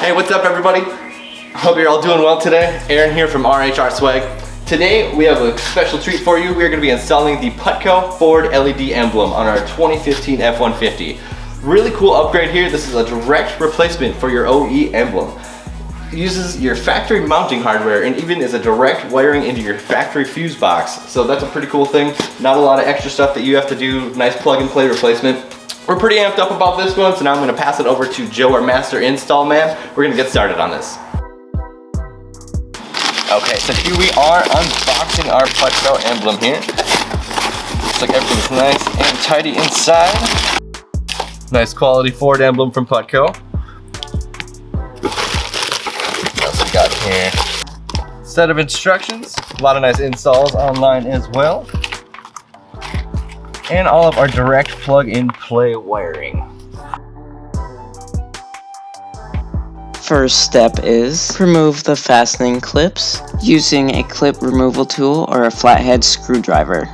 Hey, what's up everybody? Hope you're all doing well today. Aaron here from RHRSwag. Today we have a special treat for you. We're going to be installing the Putco forward LED emblem on our 2015 F-150. Really cool upgrade here. This is a direct replacement for your OE emblem. It uses your factory mounting hardware and even is a direct wiring into your factory fuse box. So that's a pretty cool thing. Not a lot of extra stuff that you have to do. Nice plug and play replacement. We're pretty amped up about this one, so now I'm going to pass it over to Joe, our master install man. We're going to get started on this. Okay, so here we are unboxing our Putco emblem here. Looks like everything's nice and tidy inside. Nice quality Ford emblem from Putco. What else we got here? Set of instructions. A lot of nice installs online as well. And all of our direct plug-and-play wiring. First step is remove the fastening clips using a clip removal tool or a flathead screwdriver.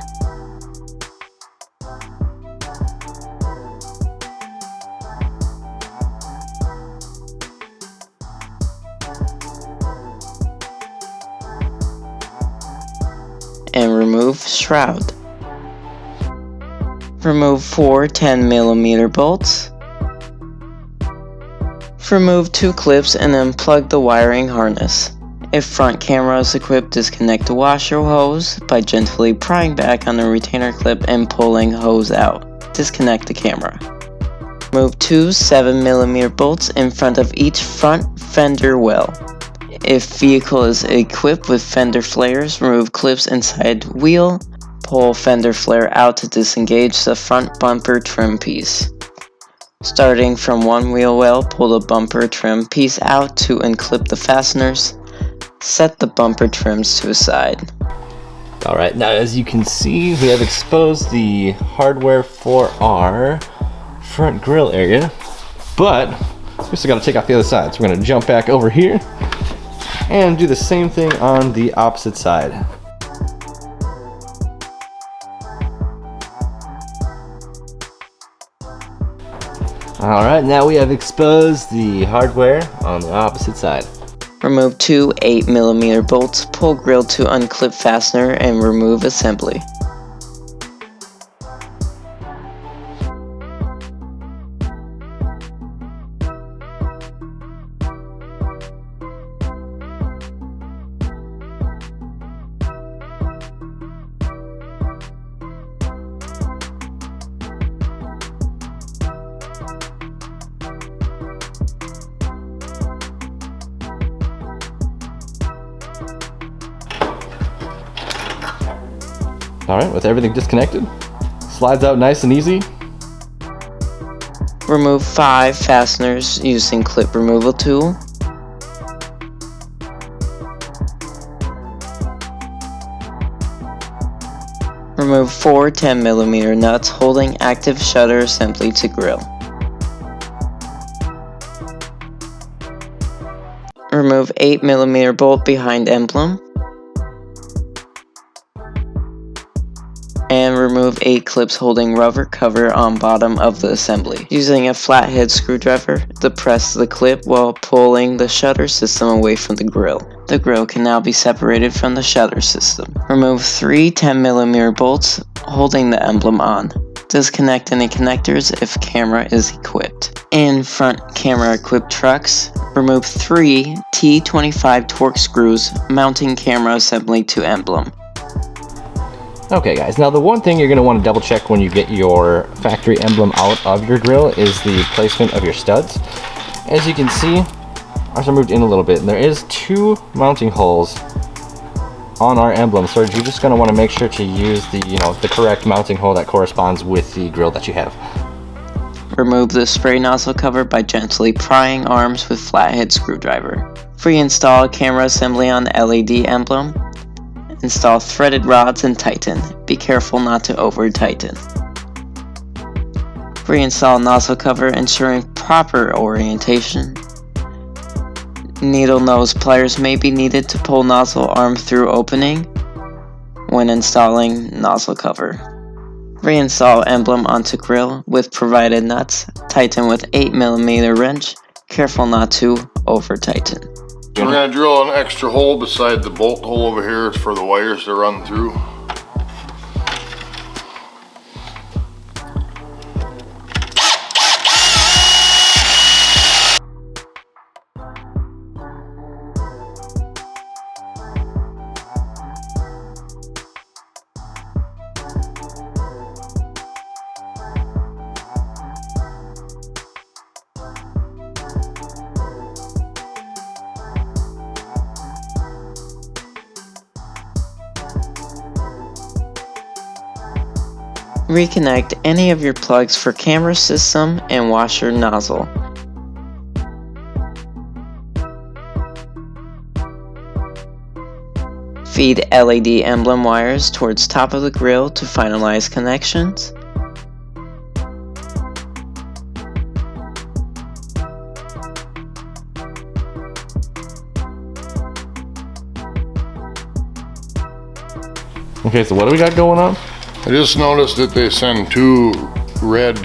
And remove shroud. Remove 4 10mm bolts. Remove 2 clips and unplug the wiring harness. If front camera is equipped, disconnect the washer hose by gently prying back on the retainer clip and pulling hose out. Disconnect the camera. Remove 2 7mm bolts in front of each front fender well. If vehicle is equipped with fender flares, remove clips inside wheel. Pull fender flare out to disengage the front bumper trim piece. Starting from one wheel well, pull the bumper trim piece out to unclip the fasteners. Set the bumper trims to a side. Alright, now as you can see, we have exposed the hardware for our front grille area, but we still got to take off the other side. So we're going to jump back over here and do the same thing on the opposite side. Alright, now we have exposed the hardware on the opposite side. Remove 2 8mm bolts, pull grille to unclip fastener and remove assembly. Alright, with everything disconnected, slides out nice and easy. Remove 5 fasteners using clip removal tool. Remove 4 10mm nuts holding active shutter assembly to grille. Remove 8mm bolt behind emblem. And remove 8 clips holding rubber cover on bottom of the assembly. Using a flathead screwdriver, depress the clip while pulling the shutter system away from the grille. The grille can now be separated from the shutter system. Remove 3 10mm bolts holding the emblem on. Disconnect any connectors if camera is equipped. In front camera equipped trucks, remove 3 T25 torque screws mounting camera assembly to emblem. Okay guys, now the one thing you're going to want to double check when you get your factory emblem out of your grille is the placement of your studs. As you can see, ours are moved in a little bit, and there is 2 mounting holes on our emblem, so you're just going to want to make sure to use the correct mounting hole that corresponds with the grille that you have. Remove the spray nozzle cover by gently prying arms with flathead screwdriver. Reinstall camera assembly on the LED emblem. Install threaded rods and tighten. Be careful not to over tighten. Reinstall nozzle cover, ensuring proper orientation. Needle nose pliers may be needed to pull nozzle arm through opening when installing nozzle cover. Reinstall emblem onto grill with provided nuts. Tighten with 8mm wrench. Careful not to over tighten. So we're going to drill an extra hole beside the bolt hole over here for the wires to run through. Reconnect any of your plugs for camera system and washer nozzle. Feed LED emblem wires towards top of the grill to finalize connections. Okay, so what do we got going on? I just noticed that they send 2 red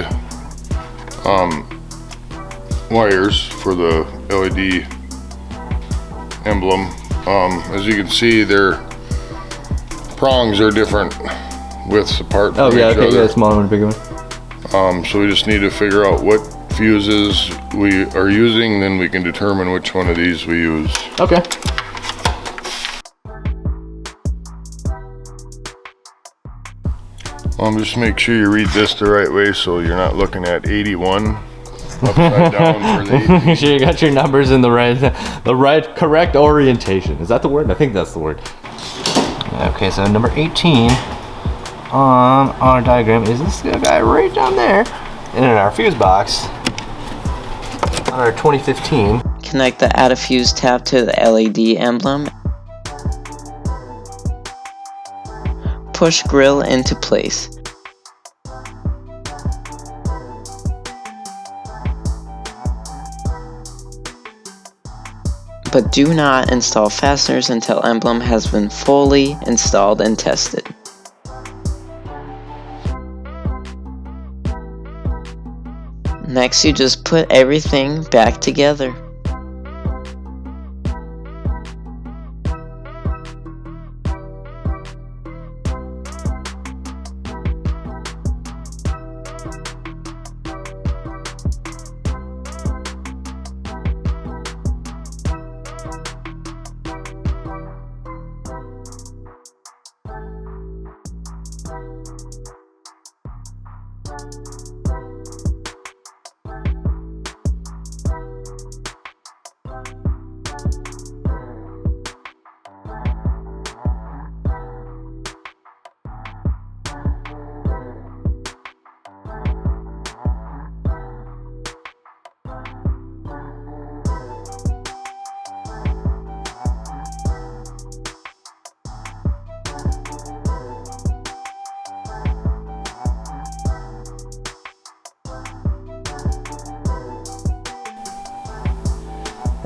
wires for the LED emblem. As you can see, their prongs are different widths apart from each other. Yeah, smaller one, bigger one. So we just need to figure out what fuses we are using, then we can determine which one of these we use. Okay. Just make sure you read this the right way so you're not looking at 81 upside down for the 80. Make sure you got your numbers in the right correct orientation. Is that the word? I think that's the word. Okay, so number 18 on our diagram is this guy right down there. And in our fuse box on our 2015. Connect the add a fuse tab to the LED emblem. Push grill into place. But do not install fasteners until emblem has been fully installed and tested. Next, you just put everything back together.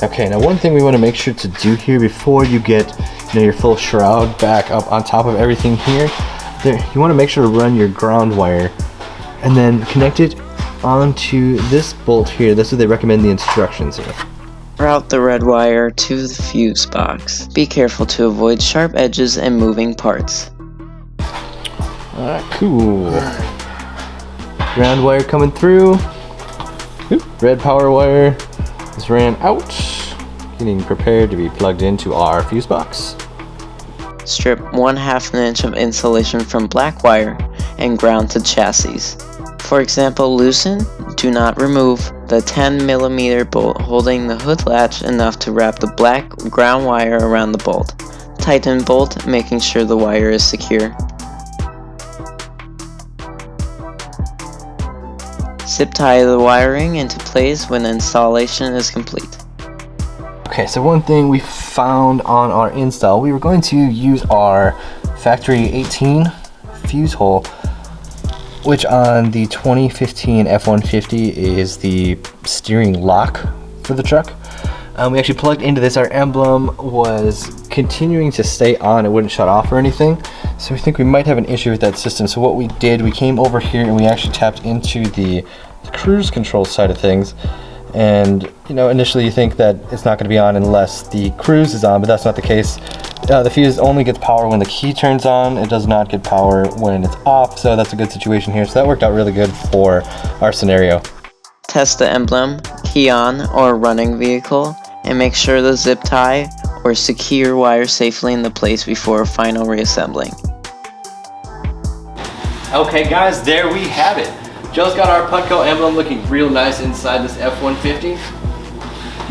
Okay, now one thing we want to make sure to do here before you get your full shroud back up on top of everything here, you want to make sure to run your ground wire and then connect it onto this bolt here. That's what they recommend the instructions here. Route the red wire to the fuse box. Be careful to avoid sharp edges and moving parts. Alright, cool. Ground wire coming through. Oop, red power wire is ran out. Getting prepared to be plugged into our fuse box. Strip 1/2 inch of insulation from black wire and ground to chassis. For example, loosen, do not remove, the 10mm bolt holding the hood latch enough to wrap the black ground wire around the bolt. Tighten bolt, making sure the wire is secure. Zip tie the wiring into place when installation is complete. Okay, so one thing we found on our install, we were going to use our factory 18 fuse hole, which on the 2015 F-150 is the steering lock for the truck. We actually plugged into this. Our emblem was continuing to stay on. It wouldn't shut off or anything. So we think we might have an issue with that system. So what we did, we came over here and we actually tapped into the cruise control side of things. And you know, initially you think that it's not going to be on unless the cruise is on, but that's not the case. The fuse only gets power when the key turns on. It does not get power when it's off, so that's a good situation here. So that worked out really good for our scenario. Test the emblem, key on, or running vehicle, and make sure the zip tie or secure wire safely in the place before final reassembling. Okay guys, there we have it. Joe's got our Putco emblem looking real nice inside this F-150.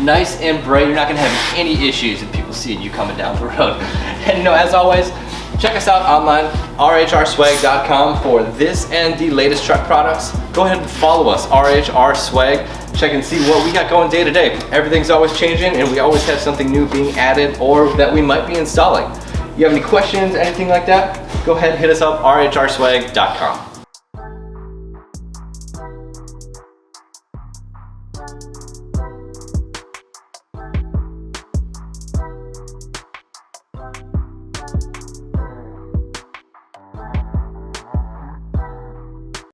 Nice and bright. You're not gonna have any issues if people see you coming down the road. And you know, as always, check us out online, RHRSwag.com, for this and the latest truck products. Go ahead and follow us, RHRSwag. Check and see what we got going day to day. Everything's always changing and we always have something new being added or that we might be installing. You have any questions, anything like that? Go ahead and hit us up, RHRSwag.com.